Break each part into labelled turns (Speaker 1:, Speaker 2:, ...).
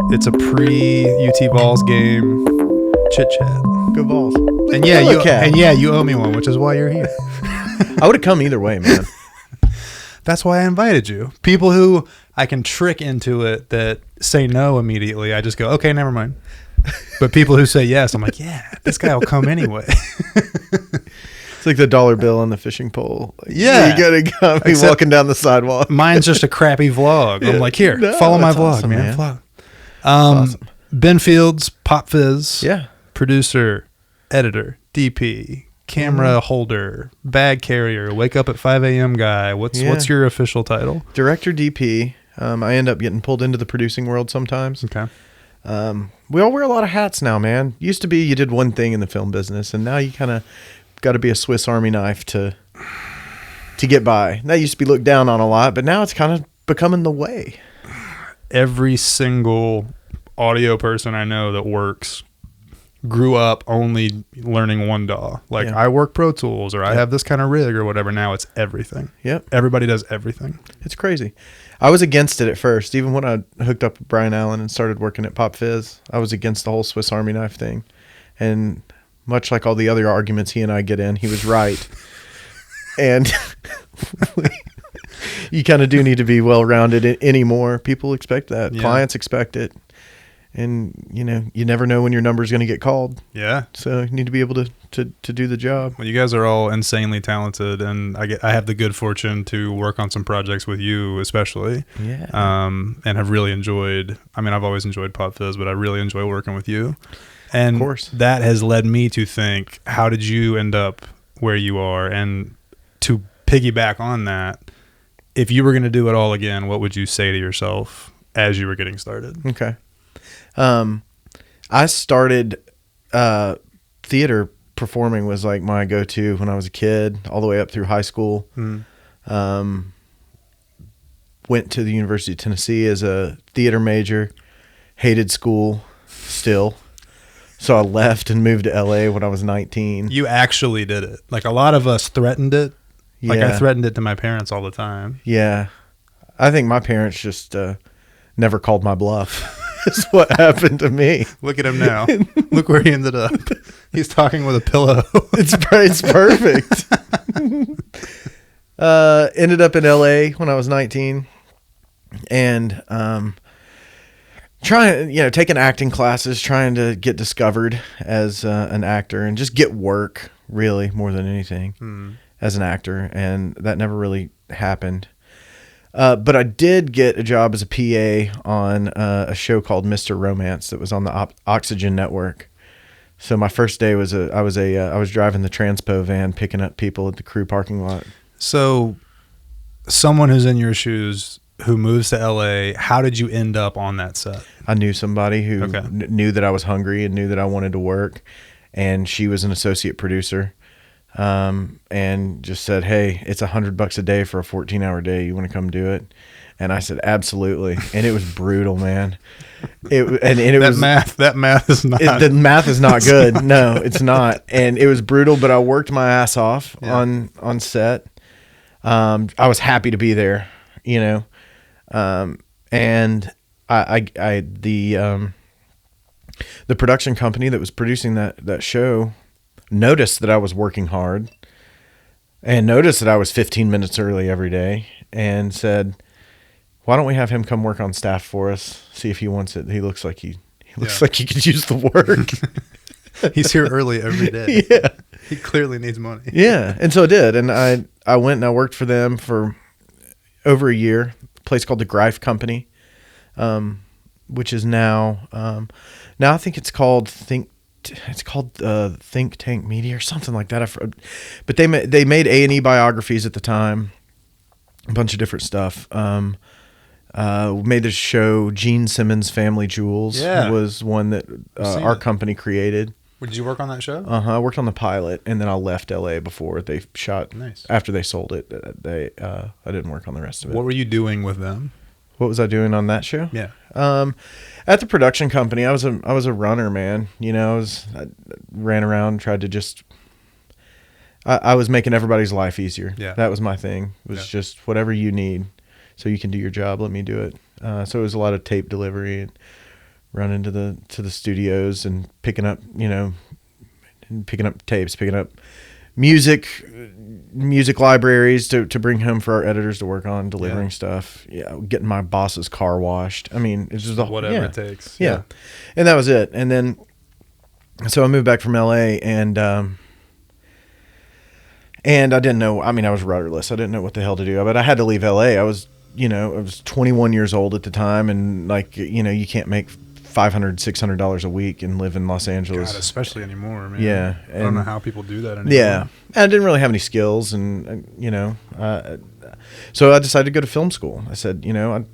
Speaker 1: It's a pre-UT Balls game chit chat.
Speaker 2: Go Balls.
Speaker 1: And yeah, you owe me one, which is why you're here.
Speaker 2: I would have come either way, man.
Speaker 1: That's why I invited you. People who I can trick into it that say no immediately, I just go, okay, never mind. But people who say yes, I'm like, yeah, this guy will come anyway.
Speaker 2: It's like the dollar bill on the fishing pole.
Speaker 1: Yeah.
Speaker 2: You gotta be walking down the sidewalk.
Speaker 1: Mine's just a crappy vlog. Yeah. I'm like, here, follow my vlog,
Speaker 2: awesome,
Speaker 1: man. Vlog.
Speaker 2: Awesome.
Speaker 1: Ben Fields, Pop Fizz.
Speaker 2: Yeah.
Speaker 1: Producer, editor, DP, camera holder, bag carrier, wake up at 5 a.m. guy. What's your official title?
Speaker 2: Director, DP. I end up getting pulled into the producing world sometimes.
Speaker 1: Okay.
Speaker 2: We all wear a lot of hats now, man. Used to be you did one thing in the film business, and now you kind of got to be a Swiss Army knife to get by. That used to be looked down on a lot, but now it's kind of becoming the way.
Speaker 1: Every single audio person I know that works grew up only learning one DAW. Like, I work Pro Tools, or I have this kind of rig or whatever. Now it's everything.
Speaker 2: Yep.
Speaker 1: Everybody does everything.
Speaker 2: It's crazy. I was against it at first. Even when I hooked up with Brian Allen and started working at Pop Fizz, I was against the whole Swiss Army knife thing. And much like all the other arguments he and I get in, he was right. And you kind of do need to be well-rounded anymore. People expect that. Yeah. Clients expect it. And, you never know when your number is going to get called.
Speaker 1: Yeah.
Speaker 2: So you need to be able to do the job.
Speaker 1: Well, you guys are all insanely talented, and I have the good fortune to work on some projects with you especially.
Speaker 2: Yeah.
Speaker 1: And have really enjoyed, I've always enjoyed Pop Fizz, but I really enjoy working with you. And
Speaker 2: of course,
Speaker 1: that has led me to think, how did you end up where you are? And to piggyback on that, if you were going to do it all again, what would you say to yourself as you were getting started?
Speaker 2: Okay. I started, theater performing was like my go-to when I was a kid, all the way up through high school. Went to the University of Tennessee as a theater major, hated school still. So I left and moved to LA when I was 19.
Speaker 1: You actually did it. Like, a lot of us threatened it. Yeah. Like, I threatened it to my parents all the time.
Speaker 2: Yeah. I think my parents just, never called my bluff. Is what happened to me.
Speaker 1: Look at him now. Look where he ended up. He's talking with a pillow.
Speaker 2: It's perfect. Ended up in LA when I was 19, and taking acting classes, trying to get discovered as an actor and just get work, really, more than anything, as an actor, and that never really happened. But I did get a job as a PA on a show called Mr. Romance that was on the Oxygen Network. So my first day was I was driving the Transpo van, picking up people at the crew parking lot.
Speaker 1: So someone who's in your shoes who moves to LA, how did you end up on that set?
Speaker 2: I knew somebody who knew that I was hungry and knew that I wanted to work, and she was an associate producer. And just said, hey, it's $100 a day for a 14-hour day. You want to come do it? And I said, absolutely. And it was brutal, man.
Speaker 1: That math is not.
Speaker 2: The math is not good. No, it's not. And it was brutal, but I worked my ass off on set. I was happy to be there, and the production company that was producing that show noticed that I was working hard and noticed that I was 15 minutes early every day and said, why don't we have him come work on staff for us? See if he wants it. He looks like he could use the work.
Speaker 1: He's here early every day.
Speaker 2: Yeah.
Speaker 1: He clearly needs money.
Speaker 2: Yeah. And so I did. And I went and I worked for them for over a year, a place called the Greif Company, which is now I think it's called Think Tank Media or something like that. But they made A&E biographies at the time, a bunch of different stuff. Made this show, Gene Simmons' Family Jewels was one that our company created.
Speaker 1: Did you work on that show?
Speaker 2: I worked on the pilot, and then I left LA before they shot.
Speaker 1: Nice.
Speaker 2: After they sold it, I didn't work on the rest of it.
Speaker 1: What were you doing with them?
Speaker 2: What was I doing on that show?
Speaker 1: Yeah.
Speaker 2: At the production company, I was a runner, man. I ran around, tried to just. I was making everybody's life easier.
Speaker 1: Yeah.
Speaker 2: That was my thing. It was just whatever you need, so you can do your job. Let me do it. So it was a lot of tape delivery and running to the studios and picking up tapes, picking up music libraries to bring home for our editors to work on, delivering stuff. Yeah, getting my boss's car washed. I mean, it's just
Speaker 1: whatever it takes.
Speaker 2: Yeah. And that was it. And then, so I moved back from LA and I didn't know, I mean, I was rudderless. I didn't know what the hell to do, but I had to leave LA. I was 21 years old at the time. And you can't make $500, $600 a week and live in Los Angeles.
Speaker 1: God, especially anymore, man.
Speaker 2: Yeah.
Speaker 1: I don't know how people do that anymore.
Speaker 2: Yeah. I didn't really have any skills and so I decided to go to film school. I said, I'm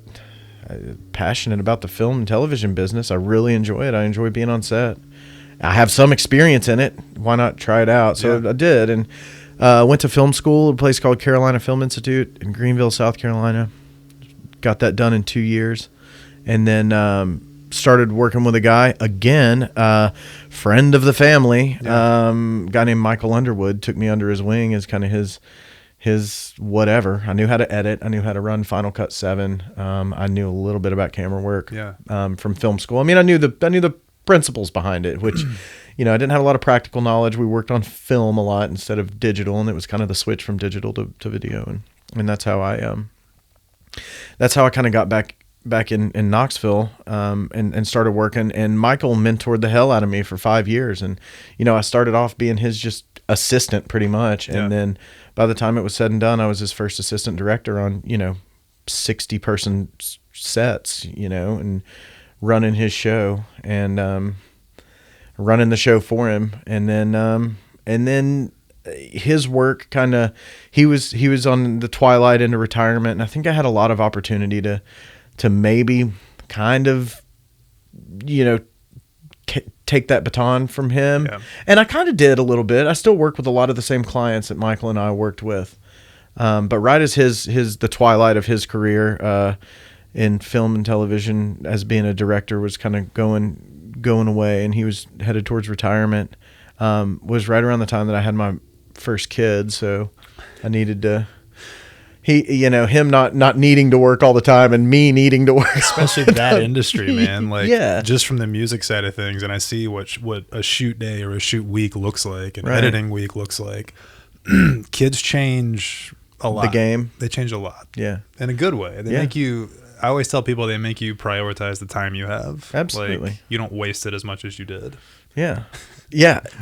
Speaker 2: passionate about the film and television business. I really enjoy it. I enjoy being on set. I have some experience in it. Why not try it out? So I did. And went to film school at a place called Carolina Film Institute in Greenville, South Carolina. Got that done in 2 years. And then started working with a guy, again, friend of the family, guy named Michael Underwood, took me under his wing as kind of his whatever. I knew how to edit. I knew how to run Final Cut 7. I knew a little bit about camera work from film school. I mean, I knew the principles behind it, which, I didn't have a lot of practical knowledge. We worked on film a lot instead of digital, and it was kind of the switch from digital to video. And that's how I kind of got back in Knoxville and started working. And Michael mentored the hell out of me for 5 years. And, I started off being his just assistant pretty much. And then by the time it was said and done, I was his first assistant director on, 60 person sets, and running his show and running the show for him. And then his work kind of, he was on the twilight into retirement. And I think I had a lot of opportunity to maybe kind of, take that baton from him. Yeah. And I kind of did a little bit. I still work with a lot of the same clients that Michael and I worked with. But right as the twilight of his career in film and television as being a director was kind of going away, and he was headed towards retirement, was right around the time that I had my first kid. So I needed to, him not needing to work all the time and me needing to work,
Speaker 1: especially that industry, man. Like, just from the music side of things, and I see what a shoot day or a shoot week looks like, and editing week looks like. Kids change a lot.
Speaker 2: The game,
Speaker 1: they change a lot.
Speaker 2: Yeah,
Speaker 1: in a good way. They make you. I always tell people they make you prioritize the time you have.
Speaker 2: Absolutely,
Speaker 1: like, you don't waste it as much as you did.
Speaker 2: Yeah.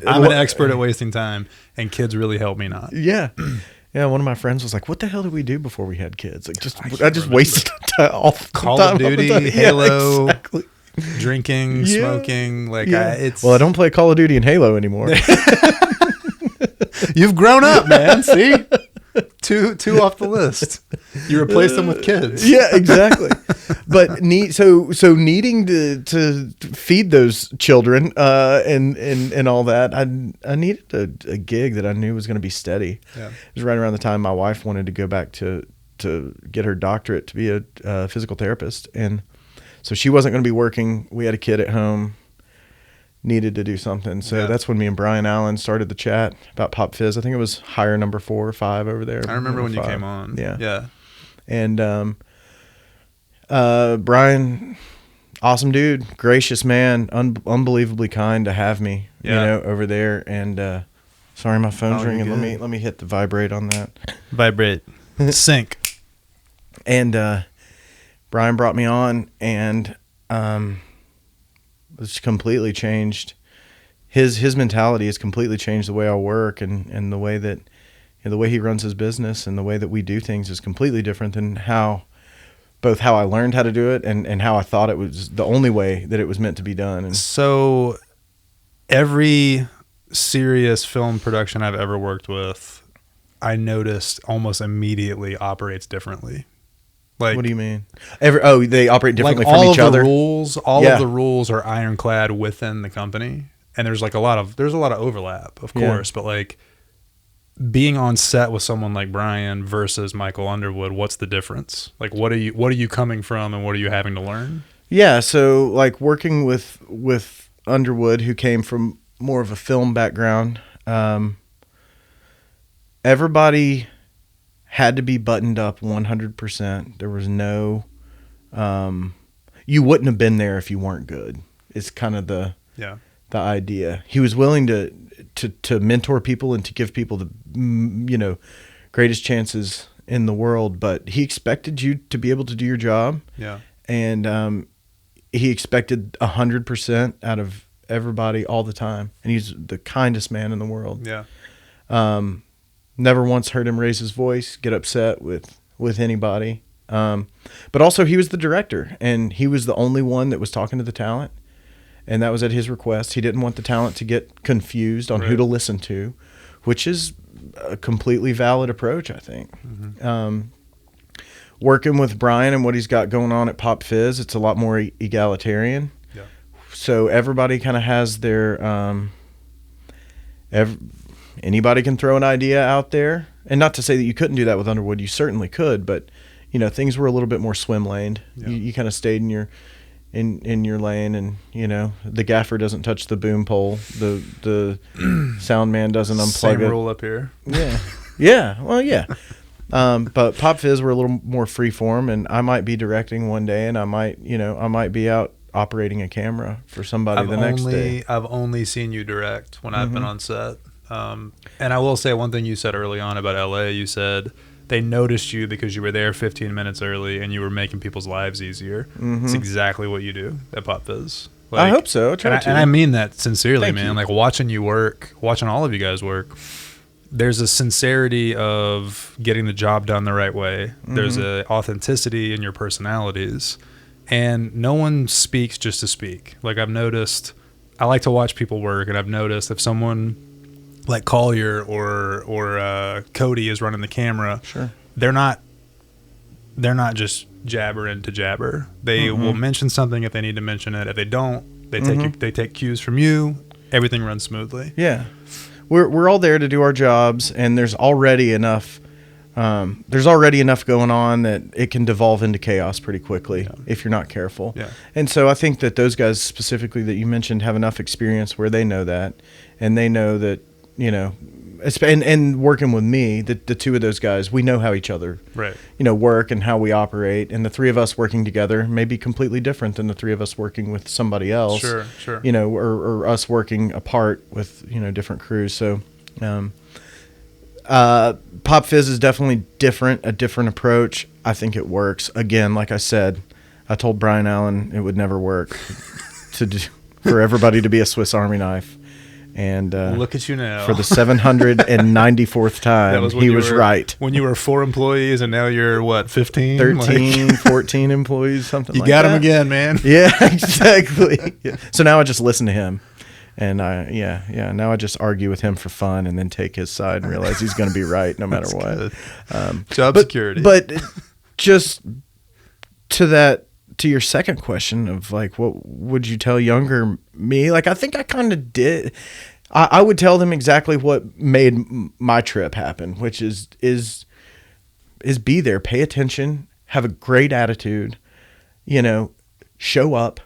Speaker 1: I'm an expert at wasting time, and kids really help me not.
Speaker 2: Yeah. Yeah, one of my friends was like, "What the hell did we do before we had kids? Like, I just wasted all
Speaker 1: Call of Duty, Halo, exactly. Drinking, smoking. Like, I
Speaker 2: don't play Call of Duty and Halo anymore.
Speaker 1: You've grown up, man. See, two off the list. You replace them with kids.
Speaker 2: Yeah, exactly. But so needing to feed those children and all that, I needed a gig that I knew was going to be steady. Yeah. It was right around the time my wife wanted to go back to get her doctorate to be a physical therapist, and so she wasn't going to be working. We had a kid at home. Needed to do something. So that's when me and Brian Allen started the chat about Pop Fizz. I think it was hire number 4 or 5 over there.
Speaker 1: I remember when 5. You came on. Yeah.
Speaker 2: And Brian, awesome dude, gracious man, unbelievably kind to have me, over there. And sorry, my phone's ringing. Let me hit the vibrate on that.
Speaker 1: Vibrate. Sync.
Speaker 2: And Brian brought me on, and it's completely changed. His mentality has completely changed the way I work, and the way that the way he runs his business and the way that we do things is completely different than both how I learned how to do it and how I thought it was the only way that it was meant to be done. And
Speaker 1: so every serious film production I've ever worked with, I noticed almost immediately operates differently. Like,
Speaker 2: what do you mean? They operate differently from each other.
Speaker 1: All of the rules are ironclad within the company, and there's a lot of overlap, of course. But like being on set with someone like Brian versus Michael Underwood, what's the difference? Like, what are you coming from, and what are you having to learn?
Speaker 2: Yeah, so like working with Underwood, who came from more of a film background, everybody had to be buttoned up 100%. There was no, you wouldn't have been there if you weren't good. It's kind of the idea. He was willing to mentor people and to give people the greatest chances in the world, but he expected you to be able to do your job.
Speaker 1: Yeah.
Speaker 2: And he expected 100% out of everybody all the time. And he's the kindest man in the world.
Speaker 1: Yeah.
Speaker 2: Never once heard him raise his voice, get upset with anybody. But also he was the director, and he was the only one that was talking to the talent. And that was at his request. He didn't want the talent to get confused on who to listen to, which is a completely valid approach, I think. Mm-hmm. Working with Brian and what he's got going on at Pop Fizz, it's a lot more egalitarian. Yeah. So everybody kind of has their anybody can throw an idea out there. And not to say that you couldn't do that with Underwood, you certainly could, but things were a little bit more swim laned. Yeah. You kind of stayed in your lane, and the gaffer doesn't touch the boom pole, the sound man doesn't unplug
Speaker 1: Same
Speaker 2: it.
Speaker 1: rule up here.
Speaker 2: Well, but Pop Fizz were a little more free form, and I might be directing one day, and I might be out operating a camera for somebody next day.
Speaker 1: I've only seen you direct when I've been on set, and I will say one thing you said early on about LA. You said they noticed you because you were there 15 minutes early and you were making people's lives easier. Mm-hmm. It's exactly what you do at Pop Fizz.
Speaker 2: I hope so.
Speaker 1: And I mean that sincerely, man. You. Like watching you work, watching all of you guys work, there's a sincerity of getting the job done the right way. Mm-hmm. There's a authenticity in your personalities, and no one speaks just to speak. Like I've noticed, I like to watch people work, and I've noticed if someone like Collier or Cody is running the camera,
Speaker 2: sure,
Speaker 1: they're not just jabbering to jabber. They will mention something if they need to mention it. If they don't, they take cues from you. Everything runs smoothly.
Speaker 2: Yeah, we're all there to do our jobs, and there's already enough. There's already enough going on that it can devolve into chaos pretty quickly if you're not careful.
Speaker 1: Yeah.
Speaker 2: And so I think that those guys specifically that you mentioned have enough experience where they know that, and they know that. And working with me, the two of those guys, we know how each other, work and how we operate. And the three of us working together may be completely different than the three of us working with somebody else.
Speaker 1: Sure.
Speaker 2: Or us working apart with, different crews. So, Pop Fizz is definitely a different approach. I think it works. Again, like I said, I told Brian Allen it would never work for everybody to be a Swiss Army knife. And
Speaker 1: look at you now.
Speaker 2: For the 794th time, he was right.
Speaker 1: When you were 4 employees and now you're, what, 15?
Speaker 2: 13, 14 employees, something like that.
Speaker 1: You got him again, man.
Speaker 2: Yeah, exactly. Yeah. So now I just listen to him. And now I just argue with him for fun and then take his side and realize he's going to be right no matter what.
Speaker 1: Job security.
Speaker 2: But just to your second question of like, what would you tell younger me? Like, I think I kind of did. I would tell them exactly what made my trip happen, which is be there, pay attention, have a great attitude, show up,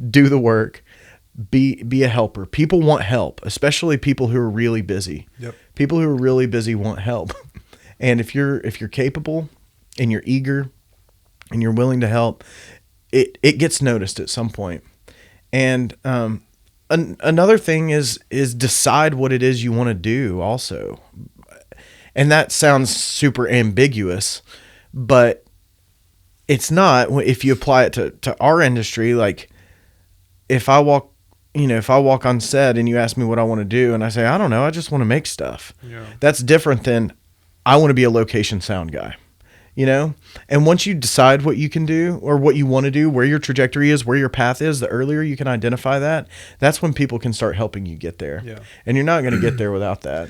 Speaker 2: do the work, be a helper. People want help, especially people who are really busy.
Speaker 1: Yep.
Speaker 2: People who are really busy want help. And if you're capable and you're eager and you're willing to help, it gets noticed at some point. And another thing is decide what it is you want to do also. And that sounds super ambiguous, but it's not if you apply it to our industry. Like if I walk on set and you ask me what I want to do and I say, I don't know, I just want to make stuff.
Speaker 1: Yeah.
Speaker 2: That's different than I want to be a location sound guy. And once you decide what you can do or what you want to do, where your trajectory is, where your path is, the earlier you can identify that, that's when people can start helping you get there.
Speaker 1: Yeah. And
Speaker 2: you're not going to get there without that.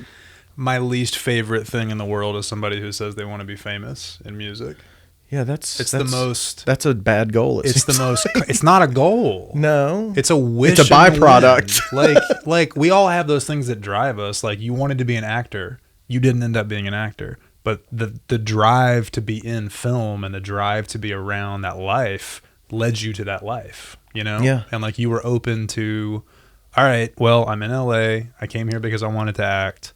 Speaker 1: My least favorite thing in the world is somebody who says they want to be famous in music.
Speaker 2: Yeah, that's
Speaker 1: a
Speaker 2: bad goal.
Speaker 1: It's not a goal.
Speaker 2: No.
Speaker 1: It's a wish.
Speaker 2: It's a byproduct.
Speaker 1: like we all have those things that drive us. Like you wanted to be an actor. You didn't end up being an actor. But the drive to be in film and the drive to be around that life led you to that life,
Speaker 2: Yeah.
Speaker 1: And like you were open to, all right, well, I'm in LA. I came here because I wanted to act,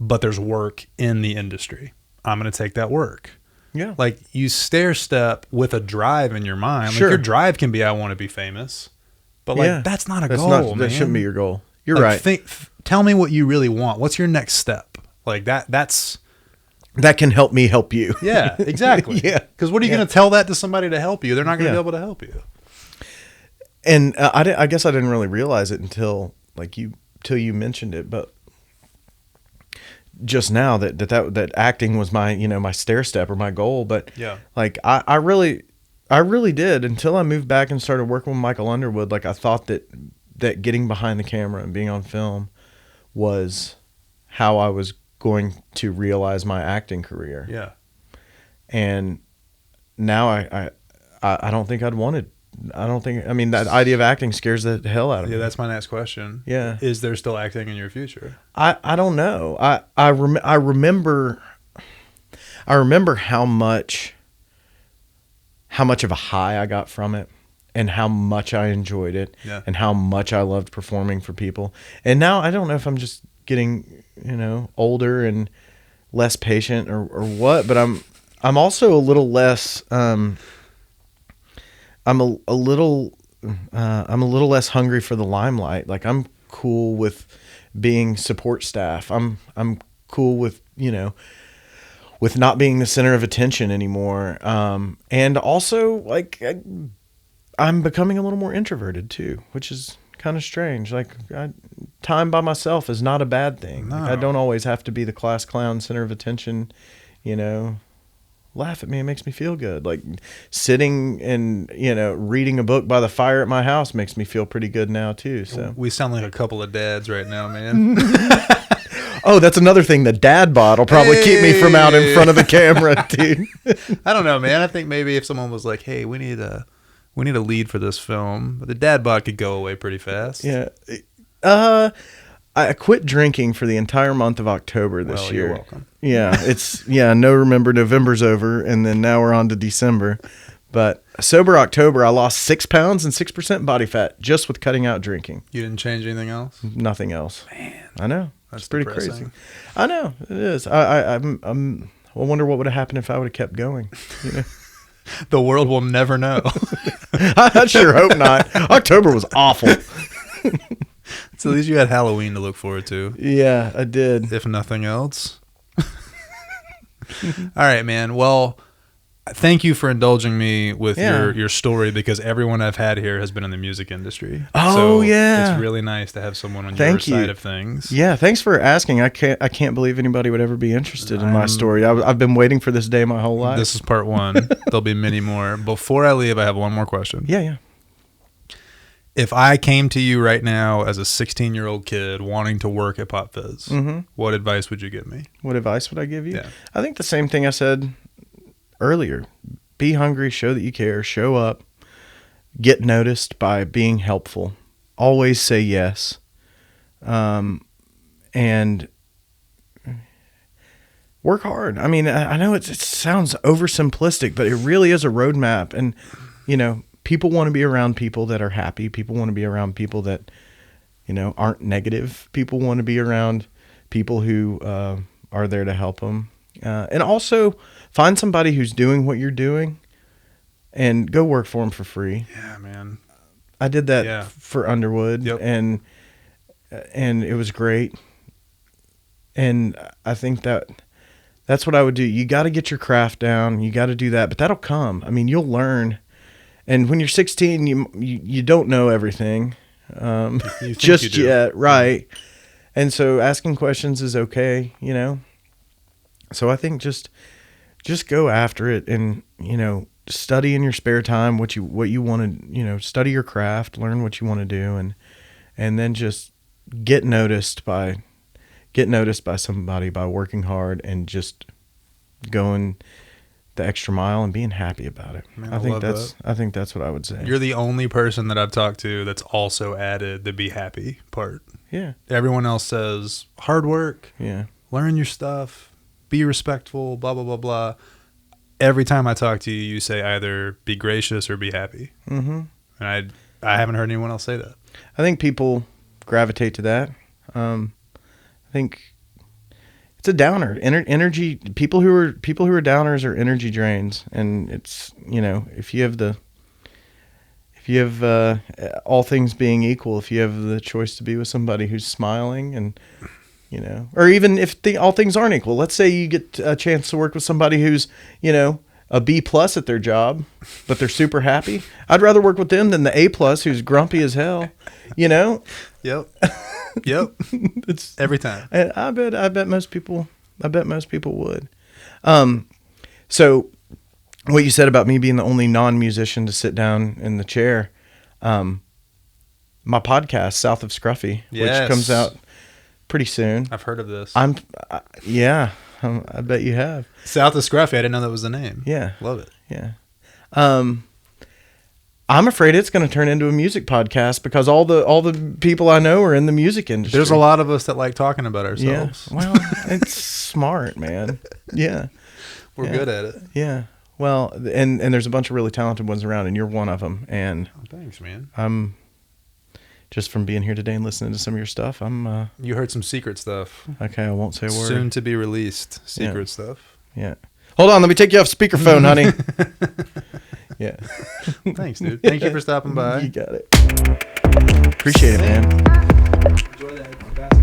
Speaker 1: but there's work in the industry. I'm going to take that work.
Speaker 2: Yeah.
Speaker 1: Like you stair step with a drive in your mind.
Speaker 2: Sure.
Speaker 1: Like your drive can be, I want to be famous, but like that's not a goal, man.
Speaker 2: That shouldn't be your goal. You're
Speaker 1: like,
Speaker 2: right.
Speaker 1: Tell me what you really want. What's your next step? Like that
Speaker 2: can help me help you.
Speaker 1: Yeah, exactly.
Speaker 2: Yeah.
Speaker 1: Because what are you going to tell that to somebody to help you? They're not going to be able to help you.
Speaker 2: And I guess I didn't really realize it until you mentioned it, but just now that acting was my, my stair step or my goal. But
Speaker 1: yeah,
Speaker 2: like I really did until I moved back and started working with Michael Underwood. Like I thought that getting behind the camera and being on film was how I was going to realize my acting career.
Speaker 1: Yeah.
Speaker 2: And now I don't think I'd wanted. I mean, that idea of acting scares the hell out of me.
Speaker 1: Yeah, that's my next question.
Speaker 2: Yeah.
Speaker 1: Is there still acting in your future?
Speaker 2: I don't know. I remember how much of a high I got from it and how much I enjoyed it and how much I loved performing for people. And now I don't know if I'm just getting, older and less patient or what, but I'm also a little less I'm a little less hungry for the limelight. Like I'm cool with being support staff. I'm cool with, with not being the center of attention anymore. And also like I'm becoming a little more introverted too, which is kind of strange. Like time by myself is not a bad thing.
Speaker 1: No.
Speaker 2: Like, I don't always have to be the class clown, center of attention, laugh at me. It makes me feel good. Like sitting and, reading a book by the fire at my house makes me feel pretty good now too. So
Speaker 1: we sound like a couple of dads right now, man.
Speaker 2: Oh, that's another thing. The dad bod will probably keep me from out in front of the camera, dude.
Speaker 1: I don't know, man. I think maybe if someone was like, hey, we need a lead for this film, the dad bod could go away pretty fast.
Speaker 2: Yeah. I quit drinking for the entire month of October this year.
Speaker 1: You're welcome.
Speaker 2: Yeah, November's over, and then now we're on to December. But sober October, I lost 6 pounds and 6% body fat just with cutting out drinking.
Speaker 1: You didn't change anything else?
Speaker 2: Nothing else.
Speaker 1: Man,
Speaker 2: I know.
Speaker 1: That's
Speaker 2: it's pretty
Speaker 1: depressing.
Speaker 2: crazy. I know it is. I wonder what would have happened if I would have kept going.
Speaker 1: The world will never know.
Speaker 2: I sure hope not. October was awful.
Speaker 1: So at least you had Halloween to look forward to.
Speaker 2: Yeah, I did.
Speaker 1: If nothing else. All right, man. Well, thank you for indulging me with your story, because everyone I've had here has been in the music industry.
Speaker 2: Oh,
Speaker 1: so
Speaker 2: yeah.
Speaker 1: It's really nice to have someone on your side of things.
Speaker 2: Yeah, thanks for asking. I can't believe anybody would ever be interested in my story. I've been waiting for this day my whole life.
Speaker 1: This is part one. There'll be many more. Before I leave, I have one more question.
Speaker 2: Yeah.
Speaker 1: If I came to you right now as a 16-year-old kid wanting to work at Pop Fizz, what advice would you give me?
Speaker 2: What advice would I give you?
Speaker 1: Yeah.
Speaker 2: I think the same thing I said earlier. Be hungry, show that you care, show up, get noticed by being helpful, always say yes, and work hard. I mean, I know it sounds oversimplistic, but it really is a roadmap. And, people want to be around people that are happy. People want to be around people that, aren't negative. People want to be around people who are there to help them. And also find somebody who's doing what you're doing and go work for them for free.
Speaker 1: Yeah, man.
Speaker 2: I did that for Underwood, and it was great. And I think that's what I would do. You got to get your craft down. You got to do that, but that'll come. I mean, you'll learn. And when you're 16, you don't know everything just yet, right? And so asking questions is okay, So I think just go after it, and study in your spare time what you want to, study your craft, learn what you want to do, and then just get noticed by somebody by working hard and just going the extra mile and being happy about it.
Speaker 1: Man,
Speaker 2: I think that's what I would say.
Speaker 1: You're the only person that I've talked to that's also added the be happy part.
Speaker 2: Yeah.
Speaker 1: Everyone else says hard work.
Speaker 2: Yeah.
Speaker 1: Learn your stuff. Be respectful. Blah blah blah blah. Every time I talk to you, you say either be gracious or be happy. Mm-hmm. And I haven't heard anyone else say that. I
Speaker 2: think people gravitate to that. I think it's a downer. Energy. People who are downers are energy drains, and it's, you know, if you have all things being equal, if you have the choice to be with somebody who's smiling, and, you know, or even if all things aren't equal, let's say you get a chance to work with somebody who's, you know, a B+ at their job, but they're super happy. I'd rather work with them than the A+ who's grumpy as hell, you know?
Speaker 1: Yep. It's every time.
Speaker 2: I bet most people would. So what you said about me being the only non-musician to sit down in the chair, my podcast, South of Scruffy, which comes out pretty soon.
Speaker 1: I've heard of this.
Speaker 2: I bet you have.
Speaker 1: South of Scruffy. I didn't know that was the name.
Speaker 2: Yeah.
Speaker 1: Love it.
Speaker 2: Yeah. I'm afraid it's going to turn into a music podcast because all the people I know are in the music industry.
Speaker 1: There's a lot of us that like talking about ourselves.
Speaker 2: Yeah. Well, it's smart, man. Yeah.
Speaker 1: We're good at it.
Speaker 2: Yeah. Well, and there's a bunch of really talented ones around, and you're one of them. And
Speaker 1: thanks, man.
Speaker 2: I'm just from being here today and listening to some of your stuff.
Speaker 1: You heard some secret stuff.
Speaker 2: Okay, I won't say a word.
Speaker 1: Soon to be released secret stuff.
Speaker 2: Yeah. Hold on, let me take you off speakerphone, honey. Yeah.
Speaker 1: Thanks, dude. Thank you for stopping by.
Speaker 2: You got it. Appreciate it, man.
Speaker 1: Enjoy that.